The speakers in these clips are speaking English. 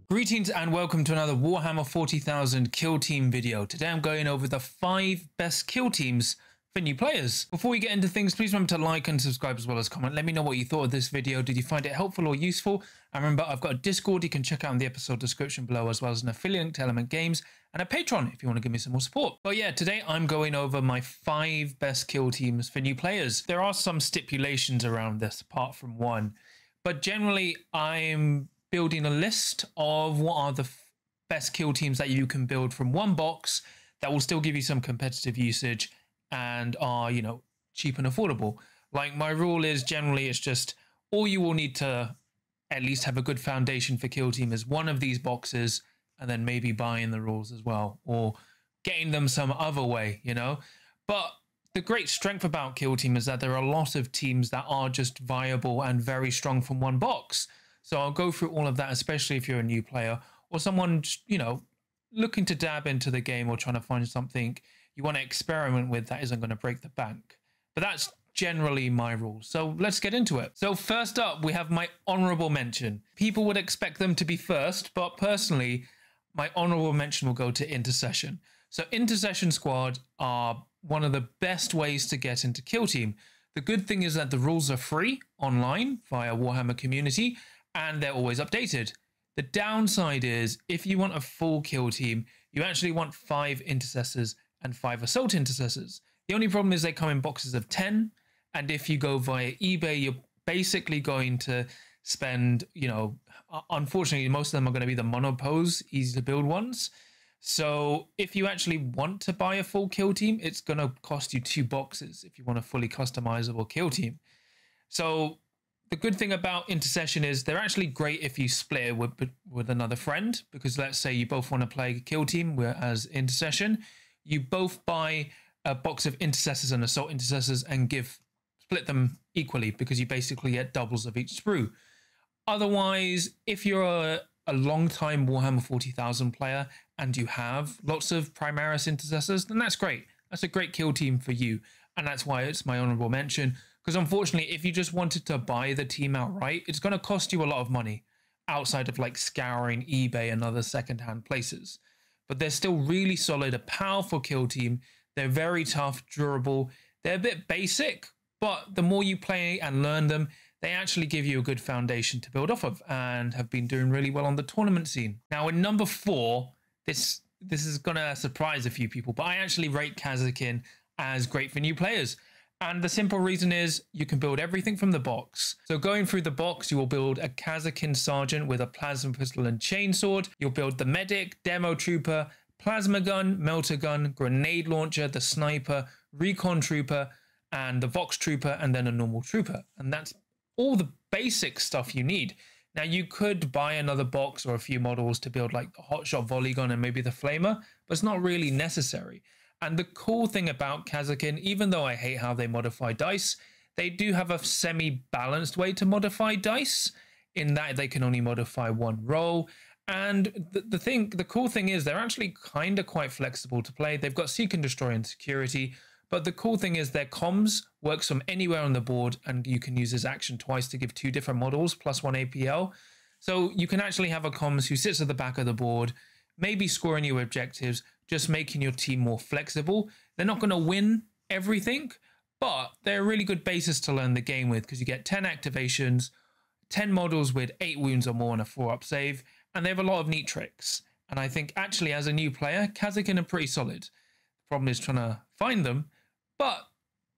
Greetings and welcome to another Warhammer 40,000 kill team video. Today I'm going over the 5 best kill teams for new players. Before we get into things, please remember to like and subscribe as well as comment. Let me know what you thought of this video. Did you find it helpful or useful? And remember, I've got a Discord you can check out in the episode description below, as well as an affiliate link to Element Games and a Patreon if you want to give me some more support. But yeah, today I'm going over my 5 best kill teams for new players. There are some stipulations around this apart from one, but generally I'm building a list of what are the best kill teams that you can build from one box that will still give you some competitive usage and are, you know, cheap and affordable. Like my rule is generally it's just all you will need to at least have a good foundation for kill team is one of these boxes, and then maybe buying the rules as well or getting them some other way, you know. But the great strength about kill team is that there are a lot of teams that are just viable and very strong from one box. So I'll go through all of that, especially if you're a new player or someone, you know, looking to dab into the game or trying to find something you want to experiment with that isn't going to break the bank. But that's generally my rule. So let's get into it. So first up, we have my honorable mention. People would expect them to be first, but personally, my honorable mention will go to Intercession. So Intercession Squad are one of the best ways to get into kill team. The good thing is that the rules are free online via Warhammer community, and they're always updated. The downside is if you want a full kill team, you actually want 5 intercessors and 5 assault intercessors. The only problem is they come in boxes of 10. And if you go via eBay, you're basically going to spend, you know, unfortunately, most of them are going to be the monopose, easy to build ones. So if you actually want to buy a full kill team, it's going to cost you 2 boxes if you want a fully customizable kill team. So the good thing about Intercession is they're actually great if you split it with another friend, because let's say you both want to play a kill team as Intercession, you both buy a box of intercessors and assault intercessors and split them equally, because you basically get doubles of each sprue. Otherwise, if you're a long-time Warhammer 40,000 player and you have lots of Primaris intercessors, then that's great. That's a great kill team for you. And that's why it's my honorable mention. Because unfortunately, if you just wanted to buy the team outright, it's going to cost you a lot of money outside of like scouring eBay and other secondhand places. But they're still really solid, a powerful kill team. They're very tough, durable. They're a bit basic, but the more you play and learn them, they actually give you a good foundation to build off of and have been doing really well on the tournament scene. Now, in number 4, this is going to surprise a few people, but I actually rate Kasrkin as great for new players. And the simple reason is you can build everything from the box. So going through the box, you will build a Kasrkin sergeant with a plasma pistol and chainsword. You'll build the medic, demo trooper, plasma gun, melter gun, grenade launcher, the sniper, recon trooper, and the vox trooper, and then a normal trooper. And that's all the basic stuff you need. Now you could buy another box or a few models to build like the hotshot volley gun and maybe the flamer, but it's not really necessary. And the cool thing about Kasrkin, even though I hate how they modify dice, they do have a semi-balanced way to modify dice in that they can only modify one roll. And the cool thing is they're actually kind of quite flexible to play. They've got seek and destroy and security, but the cool thing is their comms works from anywhere on the board, and you can use this action twice to give 2 different models plus 1 APL. So you can actually have a comms who sits at the back of the board, maybe scoring your objectives, just making your team more flexible. They're not going to win everything, but they're a really good basis to learn the game with, because you get 10 activations, 10 models with 8 wounds or more and a 4-up save, and they have a lot of neat tricks. And I think actually as a new player, Kasrkin are pretty solid. The problem is trying to find them, but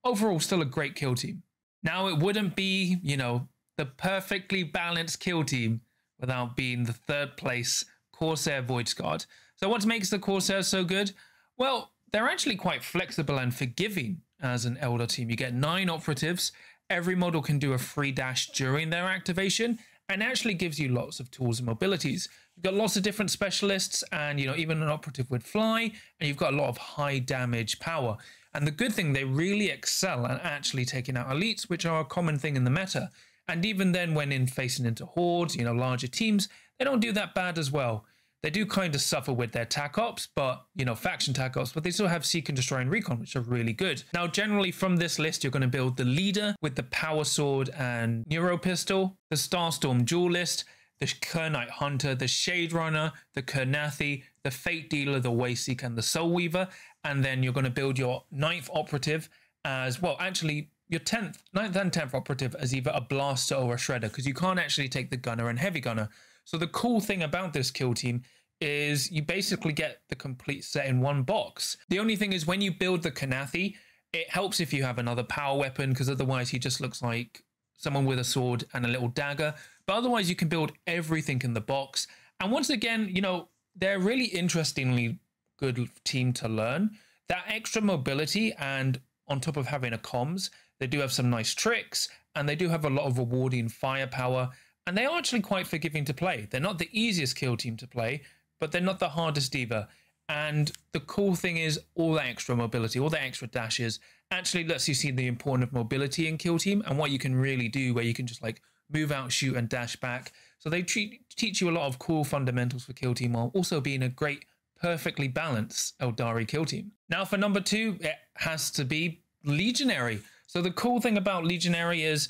overall still a great kill team. Now it wouldn't be, you know, the perfectly balanced kill team without being the 3rd place Corsair Voidscarred. So what makes the Corsair so good? Well, they're actually quite flexible and forgiving as an Elder team. You get 9 operatives. Every model can do a free dash during their activation, and actually gives you lots of tools and mobilities. You've got lots of different specialists, and, you know, even an operative would fly, and you've got a lot of high damage power. And the good thing, they really excel at actually taking out elites, which are a common thing in the meta. And even then, when facing into hordes, you know, larger teams, they don't do that bad as well. They do kind of suffer with their tac ops, but, you know, faction tac ops, but they still have seek and destroy and recon, which are really good. Now, generally from this list, you're going to build the leader with the power sword and neuro pistol, the Starstorm duelist, the Kernite Hunter, the Shade Runner, the Kernathi, the Fate Dealer, the Wayseeker, and the Soul Weaver. And then you're going to build your 9th operative as well. Actually, your 9th and 10th operative as either a blaster or a shredder, because you can't actually take the gunner and heavy gunner. So the cool thing about this kill team is you basically get the complete set in one box. The only thing is when you build the Kernathi, it helps if you have another power weapon, because otherwise he just looks like someone with a sword and a little dagger. But otherwise you can build everything in the box. And once again, you know, they're really interestingly good team to learn. That extra mobility, and on top of having a comms, they do have some nice tricks, and they do have a lot of rewarding firepower, and they are actually quite forgiving to play. They're not the easiest kill team to play, but they're not the hardest either. And the cool thing is all that extra mobility, all the extra dashes actually lets you see the importance of mobility in kill team and what you can really do, where you can just like move out, shoot, and dash back. So they teach you a lot of cool fundamentals for kill team, while also being a great, perfectly balanced Eldari kill team. Now for number 2, it has to be Legionary. So the cool thing about Legionary is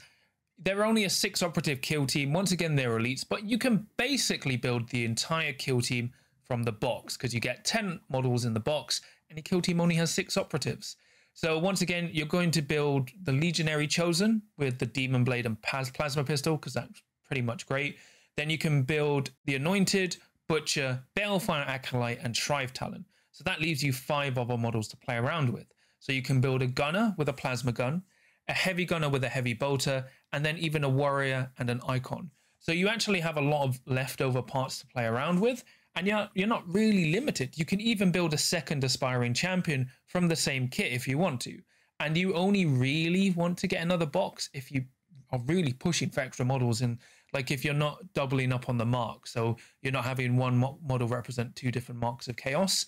they're only a 6 operative kill team. Once again, they're elites, but you can basically build the entire kill team from the box, because you get 10 models in the box and your kill team only has 6 operatives. So once again, you're going to build the Legionary Chosen with the Demon Blade and Plasma Pistol, because that's pretty much great. Then you can build the Anointed, Butcher, Balefire Acolyte, and Shrive Talon. So that leaves you 5 other models to play around with. So you can build a Gunner with a Plasma Gun, a Heavy Gunner with a Heavy Bolter, and then even a Warrior and an Icon. So you actually have a lot of leftover parts to play around with, and you're not really limited. You can even build a second Aspiring Champion from the same kit if you want to. And you only really want to get another box if you are really pushing for extra models, and like if you're not doubling up on the mark. So you're not having one model represent 2 different marks of chaos.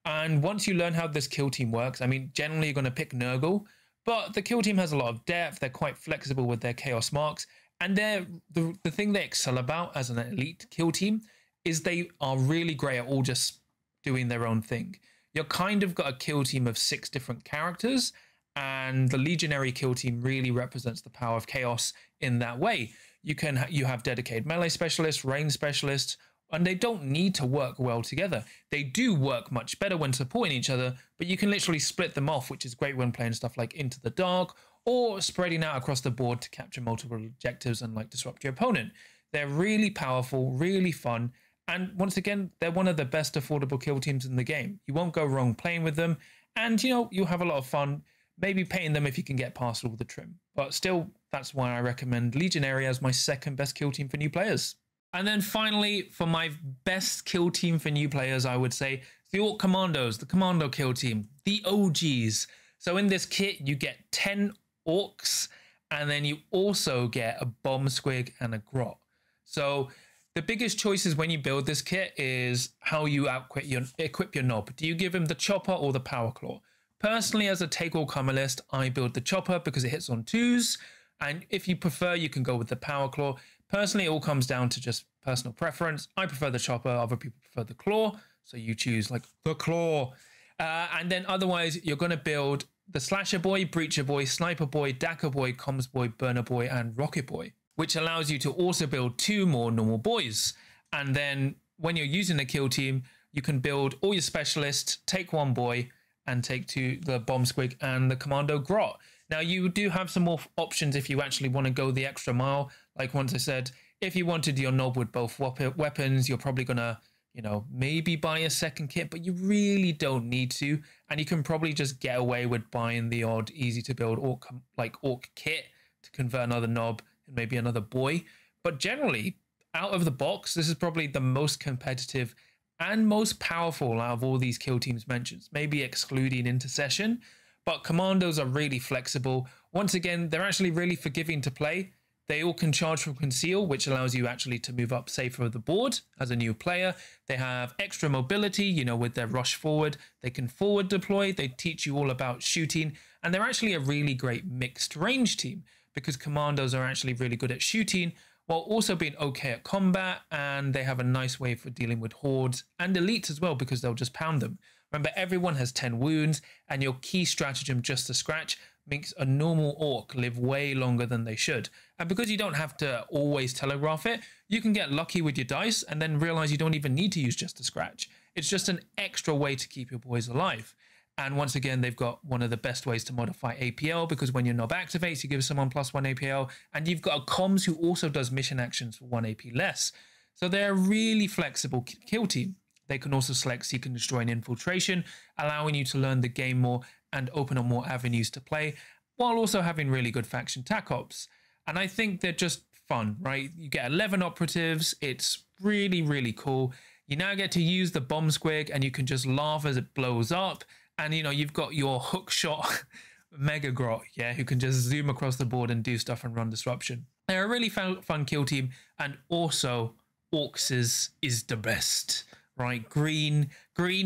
And once you learn how this kill team works, I mean, generally you're going to pick Nurgle, but the kill team has a lot of depth. They're quite flexible with their chaos marks. And they're the thing they excel about as an elite kill team is they are really great at all just doing their own thing. You're kind of got a kill team of 6 different characters, and the Legionary kill team really represents the power of chaos in that way. You have dedicated melee specialists, range specialists, and they don't need to work well together. They do work much better when supporting each other, but you can literally split them off, which is great when playing stuff like Into the Dark or spreading out across the board to capture multiple objectives and like disrupt your opponent. They're really powerful, really fun, and once again, they're one of the best affordable kill teams in the game. You won't go wrong playing with them, and you know, you'll have a lot of fun maybe painting them if you can get past all the trim. But still, that's why I recommend Legionary as my 2nd best kill team for new players. And then finally, for my best kill team for new players, I would say the Orc Kommandos, the Commando kill team, the OGs. So in this kit, you get 10 Orcs, and then you also get a Bomb Squig and a Grot. So the biggest choices when you build this kit is how you equip your knob. Do you give him the Chopper or the Power Claw? Personally, as a take-all-comer list, I build the Chopper because it hits on 2s. And if you prefer, you can go with the Power Claw. Personally, it all comes down to just personal preference. I prefer the Chopper. Other people prefer the Claw. So you choose like the Claw. And then otherwise, you're going to build the Slasher Boy, Breacher Boy, Sniper Boy, Dacker Boy, Comms Boy, Burner Boy, and Rocket Boy, which allows you to also build 2 more normal boys. And then when you're using the kill team, you can build all your specialists, take 1 boy, and take 2, the Bomb Squig and the Commando Grot. Now, you do have some more options if you actually want to go the extra mile. Like once I said, if you wanted your knob with both weapons, you're probably going to, you know, maybe buy a 2nd kit, but you really don't need to. And you can probably just get away with buying the odd easy to build orc kit to convert another knob and maybe another boy. But generally, out of the box, this is probably the most competitive and most powerful out of all these kill teams mentioned, maybe excluding Intercession. But Commandos are really flexible. Once again, they're actually really forgiving to play. They all can charge from Conceal, which allows you actually to move up safer the board as a new player. They have extra mobility, you know, with their rush forward. They can forward deploy. They teach you all about shooting. And they're actually a really great mixed range team because Commandos are actually really good at shooting while also being okay at combat. And they have a nice way for dealing with hordes and elites as well, because they'll just pound them. Remember, everyone has 10 wounds, and your key stratagem just to scratch makes a normal orc live way longer than they should. And because you don't have to always telegraph it, you can get lucky with your dice and then realize you don't even need to use just a scratch. It's just an extra way to keep your boys alive. And once again, they've got one of the best ways to modify APL, because when your knob activates, you give someone +1 APL, and you've got a comms who also does mission actions for 1 AP less. So they're a really flexible kill team. They can also select Seek and Destroy and Infiltration, allowing you to learn the game more and open up more avenues to play, while also having really good faction tac ops. And I think they're just fun, right? You get 11 operatives. It's really, really cool. You now get to use the bomb squig, and you can just laugh as it blows up. And, you know, you've got your hook shot Mega Grot, yeah, who can just zoom across the board and do stuff and run disruption. They're a really fun kill team. And also, Orcs is the best, right? Green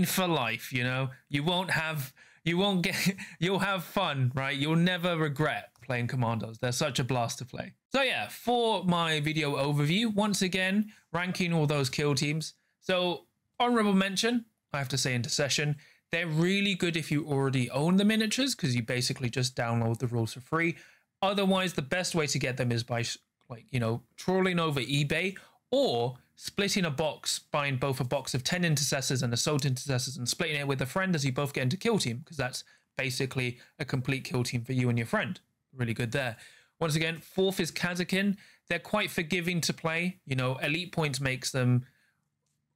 for life, you know? You'll have fun, right? You'll never regret playing Kommandos. They're such a blast to play. So yeah, for my video overview, once again, ranking all those kill teams. So honorable mention, I have to say Intercession. They're really good if you already own the miniatures, because you basically just download the rules for free. Otherwise, the best way to get them is by, like, you know, trawling over eBay or splitting a box, buying both a box of 10 intercessors and assault intercessors and splitting it with a friend as you both get into kill team, because that's basically a complete kill team for you and your friend. Really good there. Once again, fourth is Kasrkin. They're quite forgiving to play. You know, elite points makes them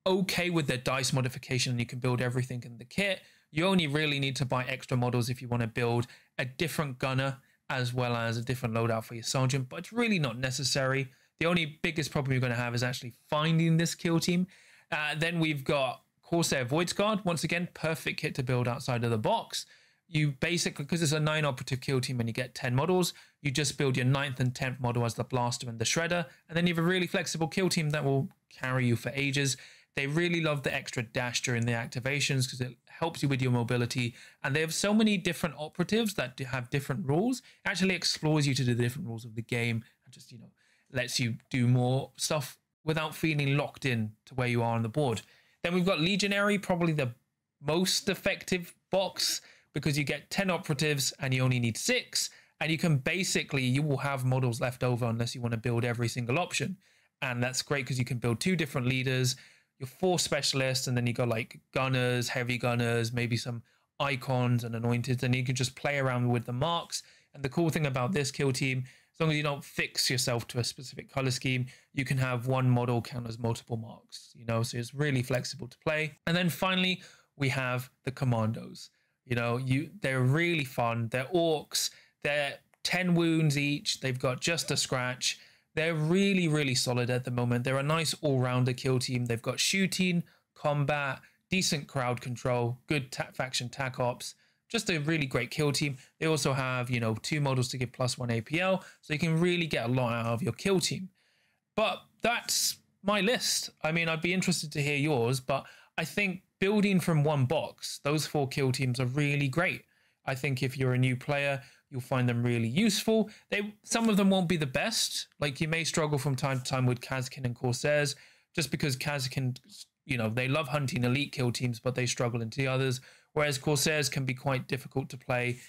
okay with their dice modification, and you can build everything in the kit. You only really need to buy extra models if you want to build a different gunner as well as a different loadout for your sergeant, but it's really not necessary. The only biggest problem you're going to have is actually finding this kill team. Then we've got Corsair Voidscarred. Once again, perfect kit to build outside of the box. You basically, because it's a 9 operative kill team and you get 10 models, you just build your 9th and 10th model as the blaster and the shredder, and then you have a really flexible kill team that will carry you for ages. They really love the extra dash during the activations because it helps you with your mobility. And they have so many different operatives that have different rules. It actually explores you to the different rules of the game and just, you know, lets you do more stuff without feeling locked in to where you are on the board. Then we've got Legionary, probably the most effective box, because you get 10 operatives and you only need 6. And you can basically, you will have models left over unless you want to build every single option. And that's great because you can build 2 different leaders, your 4 specialists, and then you got like gunners, heavy gunners, maybe some icons and anointeds, and you can just play around with the marks. And the cool thing about this kill team, as long as you don't fix yourself to a specific color scheme, you can have one model count as multiple marks, you know, so it's really flexible to play. And then finally, we have the Kommandos. You know, they're really fun. They're orcs. They're 10 wounds each. They've got just a scratch. They're really, really solid at the moment. They're a nice all-rounder kill team. They've got shooting, combat, decent crowd control, good faction tac ops, just a really great kill team. They also have, you know, 2 models to give +1 APL, so you can really get a lot out of your kill team. But that's my list. I mean, I'd be interested to hear yours, but I think building from one box, those 4 kill teams are really great. I think if you're a new player, you'll find them really useful. Some of them won't be the best. Like, you may struggle from time to time with Kasrkin and Corsairs, just because Kasrkin, you know, they love hunting elite kill teams, but they struggle into the others. Whereas Corsairs can be quite difficult to play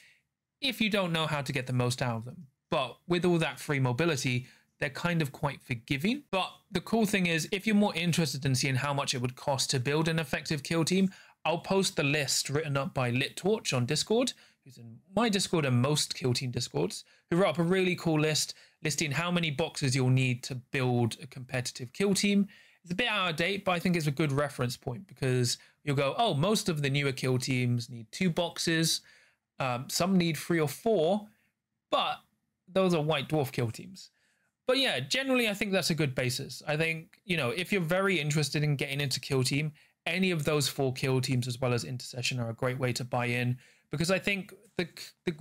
if you don't know how to get the most out of them. But with all that free mobility, they're kind of quite forgiving. But the cool thing is, if you're more interested in seeing how much it would cost to build an effective kill team, I'll post the list written up by LitTorch on Discord, who's in my Discord and most kill team Discords, who wrote up a really cool list listing how many boxes you'll need to build a competitive kill team. It's a bit out of date, but I think it's a good reference point, because you'll go, oh, most of the newer kill teams need 2 boxes. Some need 3 or 4, but those are White Dwarf kill teams. But yeah, generally, I think that's a good basis. I think, you know, if you're very interested in getting into kill team, any of those 4 kill teams as well as Intercession are a great way to buy in, because I think the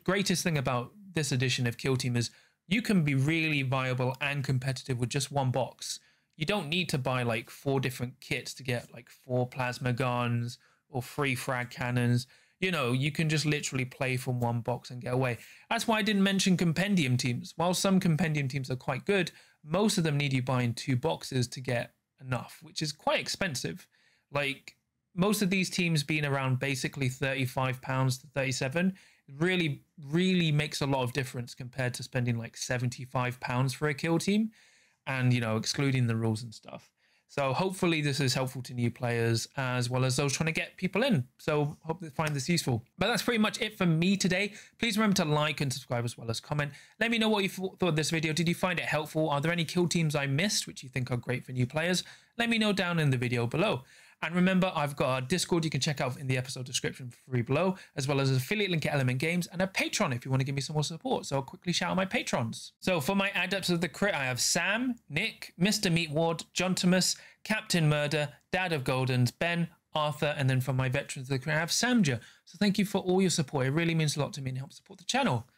greatest thing about this edition of kill team is you can be really viable and competitive with just one box. You don't need to buy like 4 different kits to get like 4 plasma guns or 3 frag cannons. You know, you can just literally play from one box and get away. That's why I didn't mention compendium teams. While some compendium teams are quite good, most of them need you buying 2 boxes to get enough, which is quite expensive. Like, most of these teams being around basically £35 to 37 It really makes a lot of difference compared to spending like £75 for a kill team, and, you know, excluding the rules and stuff. So hopefully this is helpful to new players as well as those trying to get people in. So hope they find this useful. But that's pretty much it for me today. Please remember to like and subscribe as well as comment. Let me know what you thought of this video. Did you find it helpful? Are there any kill teams I missed which you think are great for new players? Let me know down in the video below. And remember, I've got a Discord you can check out in the episode description for free below, as well as an affiliate link at Element Games and a Patreon if you want to give me some more support. So I'll quickly shout out my patrons. So for my Adepts of the Crit, I have Sam, Nick, Mr. Meatward, John Thomas, Captain Murder, Dad of Goldens, Ben, Arthur, and then for my Veterans of the Crit, I have Samja. So thank you for all your support. It really means a lot to me and helps support the channel.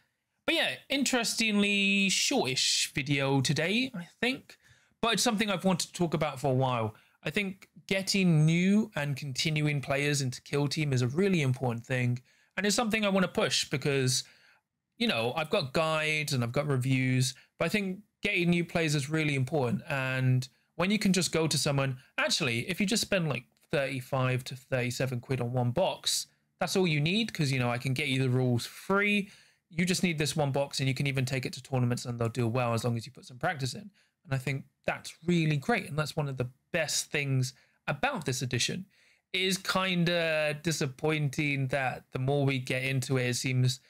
But yeah, interestingly shortish video today, I think. But it's something I've wanted to talk about for a while. I think getting new and continuing players into Kill Team is a really important thing. And it's something I want to push because, you know, I've got guides and I've got reviews, but I think getting new players is really important. And when you can just go to someone, actually, if you just spend like 35 to 37 quid on one box, that's all you need, because, you know, I can get you the rules free. You just need this one box, and you can even take it to tournaments and they'll do well as long as you put some practice in. And I think that's really great. And that's one of the best things about this edition. It is kind of disappointing that the more we get into it, it seems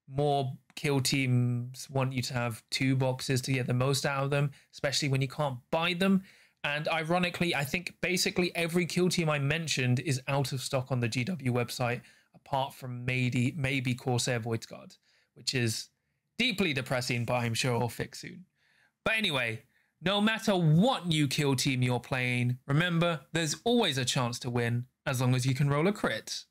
more kill teams want you to have 2 boxes to get the most out of them, especially when you can't buy them. And ironically, I think basically every kill team I mentioned is out of stock on the GW website, apart from maybe Corsair Voidscarred, which is deeply depressing, but I'm sure I'll fix soon. But anyway, no matter what new kill team you're playing, remember, there's always a chance to win as long as you can roll a crit.